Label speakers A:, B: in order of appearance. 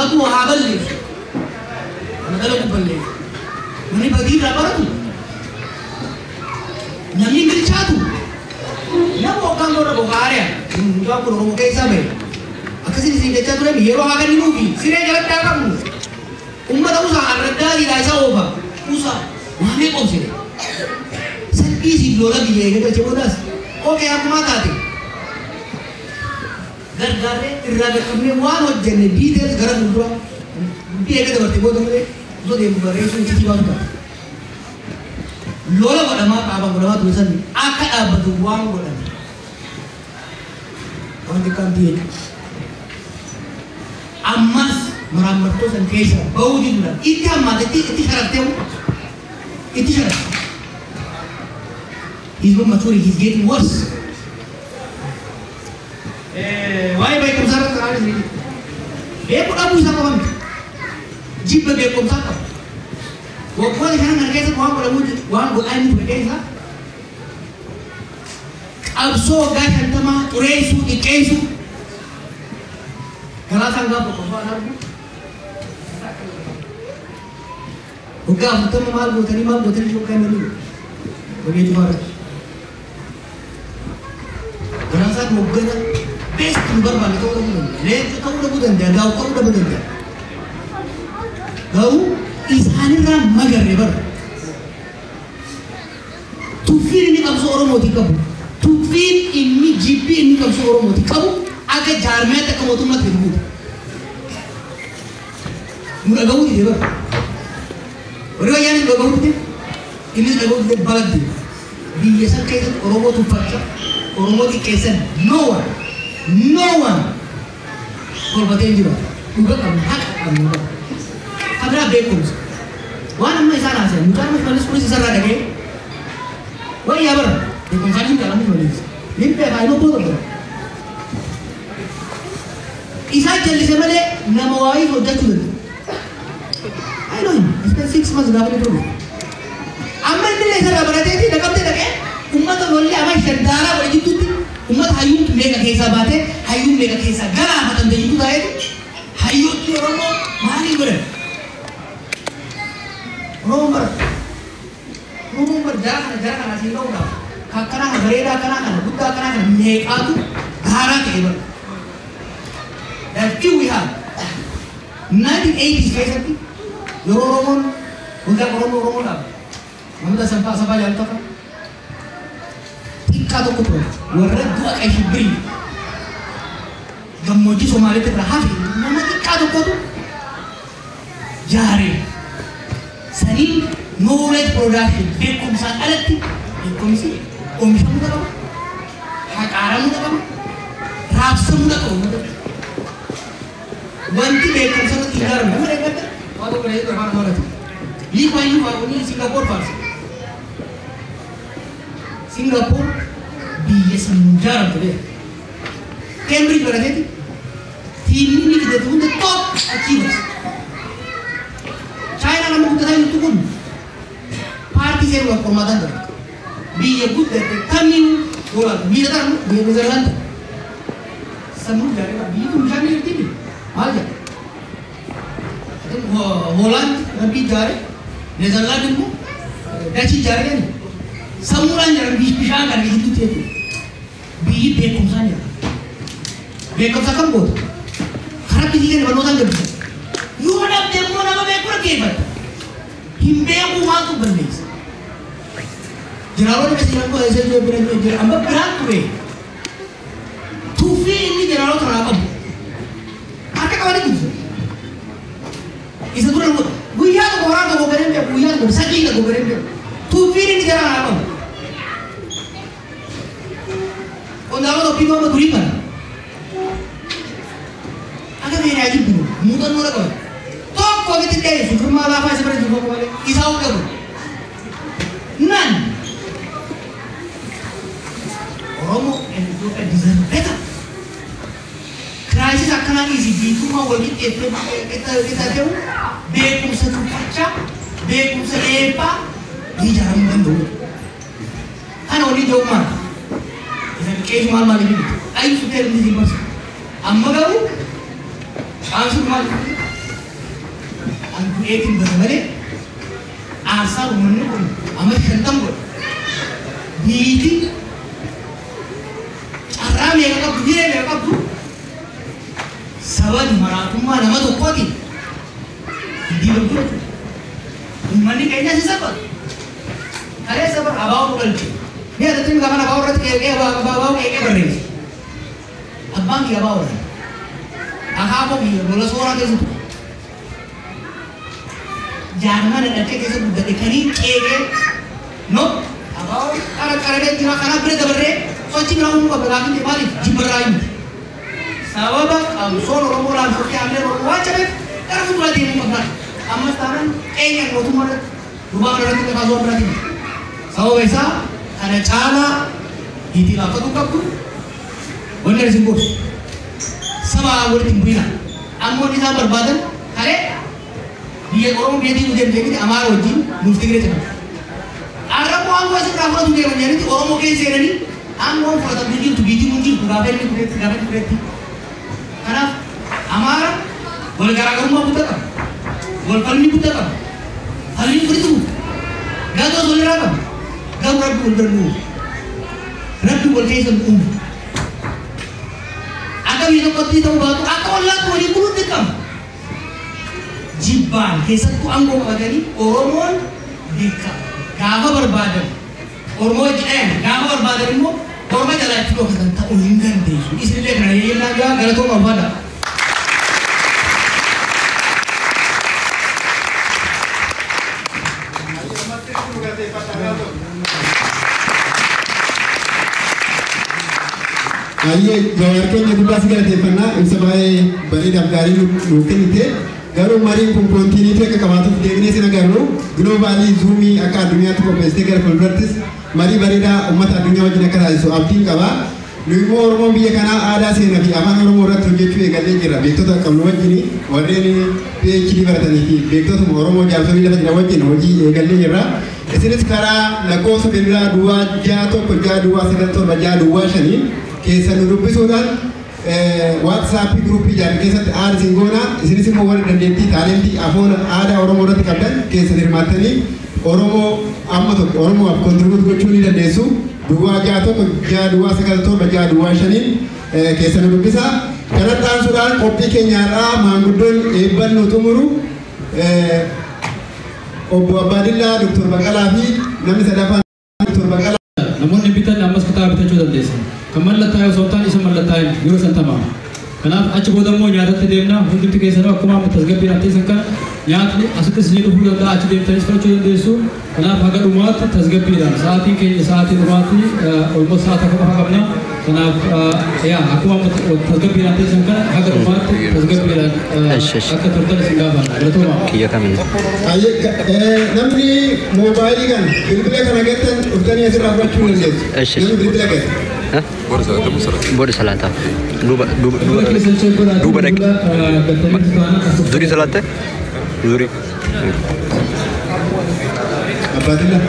A: Ummatu haa balleessu. Kana dalagu balleessu. Mani badii irraa baratu. Namni bilchaatu. Nama hoggaan gorra boqaariyaa. Mucaan kun Oromoo keessaa bahe. Akkasiin isin jechaa turan yeroo haa kenninuufi siree jalatti haa qabnu. Ummata usaa arraddaatiidhaa isa oofa. Usaa waamee qobsine. Salphii isin lola biyya eegagalche boodaas ookee akkumaa taate. Gargaarree irraa qaqqabnee waan hojjenne diiteels gara fuuldura biyya eega dabartee booda malee osoo deemu barreessuu itti baatu taate. Lola godhamaa qaaba godhamaa ture sanni akka dhaabbatu waan godhame. Waan xiqqaan biyya ammas muraammartoo san keessa bahuu diduudha. Itti hammaatetti itti sharaftee itti sharafte. He's not maturing, he's getting worse. Why by Kumsara Karan? Beku Abu Sakam Jibba Bekum Saka. What was the hand against one go and against her? Abso Gatama, Resu, Ikesu Kalatanga. Uga Tamamal, Botanima, Botanical Camelu. Forget about Rasa Mugana, best to Burma, let the Toga Buddha, now Toga Buddha. Go is Hanira Maga River. To feel in the Oromoticabu, to feel in me GP in the Oromoticabu, I get Jarmeta Kamotuma to the wood. Murago River. What do I go to? It is about the body. The Yesan case Oromo to Pacha. Oromoti case no one for Batenjura who got a hack and Habra Bekums. One of my sons, Mutamas is a again. Why ever the consulting Kalamis? Limpe, I know both of them. Is I tell Isabelle, Namawai for judgment? I know him. I spent 6 months in Avenue. I'm not the laboratory, the captain again. Umat only ama Shandara or you Umat Hayut make a case about it, Hayut make a case of Gala, but on the you died, Hayut Romo, Mani Romer, Jana, Sinona, Kakana, Greda, Kanaka, Buddha Kanaka, make out Hara table. That few we have. 1980s, basically, Roman, Buddha Romo, Munda Sampa Sabayantaka. Kado ko warra dua kay hibri gamoji somali te rahafi nama kado ko jare sari knowledge production bekum san alati bekum si omisha muda ka hakara muda ka rapsa muda ka wanti bekum san tigar muda ka wado ko leher mar mar li ko ni wa ni Singapore biasa semenjara tu Cambridge berada di tim ini kita tu the top achievers. China nama kita itu pun parti saya buat permatan tu. Biaya good dari kami orang biaya tak biaya Netherlands. Semua dari biaya tu macam ni tu aja. Holland lebih jari Netherlands itu Dutch jari ni. Semua orang bisa kan itu tu. Biaya bekum saja. Bekum sakam bot. Harap ini kan baru tangga. You ada demo nama bekum lagi ber. Himbe aku waktu bernis. Jerawan masih aku hasil jual berani jual. Amba berat tu. Tufi ini jerawan terapa? Apa kawan itu? Isa tu orang. Buaya tu orang tu berani dia. Buaya tu sakit tu berani dia. Tufi ini jerawan apa? Ondalo tu pipa apa turikan? Agak ni aja dulu. Mudah mudah kau. Tok kau kita dia. Syukur malah apa seperti itu kau boleh. Isau kau. Nan. Oromo itu kan desain betul. Krisis akan lagi sih. Itu mau bagi kita tahu. Bekum satu kaca, bekum seapa. Di jarang bantu. Kan orang jauh mana? Case mal ini. Ayo sudah di sini mas. Amma kau? Ansur mal. du'eetiin bada malee aarsaa uummanni kun amma shantam godha. Biiti carraa meeqa qabdu hiree meeqa qabdu sababa maraatummaa nama tokkootiin diigamtu jechuudha. Uummanni keenya si sabbata. Kalee sabar abaa'uu galche. Ni adattiin qaban abaa'uu irratti qeeqee barreesse. Abbaan kiyya abaa'uu irratti. Akaaboo kiyya lola sooraa keessatti. Jaarmaa dhadhattee keessa guddate kanii qeeqee no abaa'uu qarqaree jira kanaa bira dabarree sochii biraa uumuu qaba laafin maaliif jibbarraa himti. Sababa qabsoon Oromoo laafsottee hamilee Oromoo waan cabeef gara fuuldura deemuu qabna. Ammas taanaan qeenyaan mootummaa irratti duubaan irratti kaasuu biraatiin. Sababa isaa kana caalaa itti laafatu qabdu wanni isin godhu saba walitti hin bu'ina. Ammoo isaan barbaadan kalee biyya Oromoo biyya diinuu deemtee Amaara wajjin nuuf Tigiree jedhama. Arraboo aangoo asirraa fudhatu deeman jedhanitti Oromoo keessa seenanii aangoo fudhatan jirtu biitii mun jirtu gaafa inni tureetti. Kanaaf Amaara wal garaagarummaa guddaa qaba. Wal falmii guddaa qaba. Falmii furitu gaazoo walirraa qaba. Garuu Rabbi wal bira nuuf. Rabbi wal keessa nuuf. Akka biyya tokkotti ta'uu baatu akka wallaatti walii buluun dirqama. Jibbaan keessattuu aangoo qabatanii Oromoon beekama. Gaafa barbaadan Oromoo jedhan gaafa barbaadan immoo Oromoo jalaa itti dhokatan ta'uu hin dandeessu. Isinillee kana yeellaa galatoo barbaada.
B: Aye, jawar keenya guddaa si galateeffannaa ibsa baay'ee bareedaaf gaarii nuuf kennite. Garuu mariin kun kontiiniitii akka qabaatuuf deebinee sin agarru giloobaalii zuumii akka addunyaatti qopheessitee gara fuuldurattis marii bareedaa uummata addunyaa wajjin akka taasisu abdiin qaba. Nu immoo Oromoon biyya kanaa aadaa seenaa fi afaan Oromoo irratti hojjechuu eegallee jira. Beektota qabnu wajjin warreen PhD baratanii fi beektota Oromoo jaarsolii lafa jiran wajjin hojii eegallee jirra. Isinis karaa lakkoofsa bilbilaa duwwaa 61 keessa nu dubbisuudhaan WhatsApp group ijaarame keessatti aada singoona isinis immoo warri dandeettii taalentii afaan aadaa Oromoo irratti qabdan keessa hirmaattanii Oromoo amma tokko Oromoof kontribuut gochuu ni dandeessu. Duwwaa 61 keessa nu dubbisa. Kanattaan suudhaan qophii keenyaarraa maanguddoon eebban nu xumuru obbo Abbaadillaa Dr. Baqqalaa fi namni sadaffaan Dr. Baqqalaa.
C: Namoonni bitan ammas kitaaba bitachuu dandeessan. Kan mallattoo yoo ta'an isa mallattoo yeroo santamaa. Kanaaf achi booda immoo nyaatatti deemna hundumti keessanuu akkuma amma tasgabbiin atteessan kana nyaatni asitti isin dhufuu danda'a achi deemtanis fudhachuu dandeessu. Kanaaf haga dhumaatti tasgabbiidhaan sa'aatiin keenya sa'aatii dhumaatti olmoos sa'aata qofa qabna. Kanaaf akkuma amma tasgabbiidhaan atteessan kana haga dhumaatti tasgabbiidhaan akka turtan isin gaafanna. Galatooma.
D: Kiyya kamiin.
B: Namni moobaayilii kan bilbila kana gattan dhuftanii asirraa fudhachuu dandeessu. Namni bilbila gate.
D: Bodi salata. Duba dek. Zuri salate. Zuri.
B: Abadillah.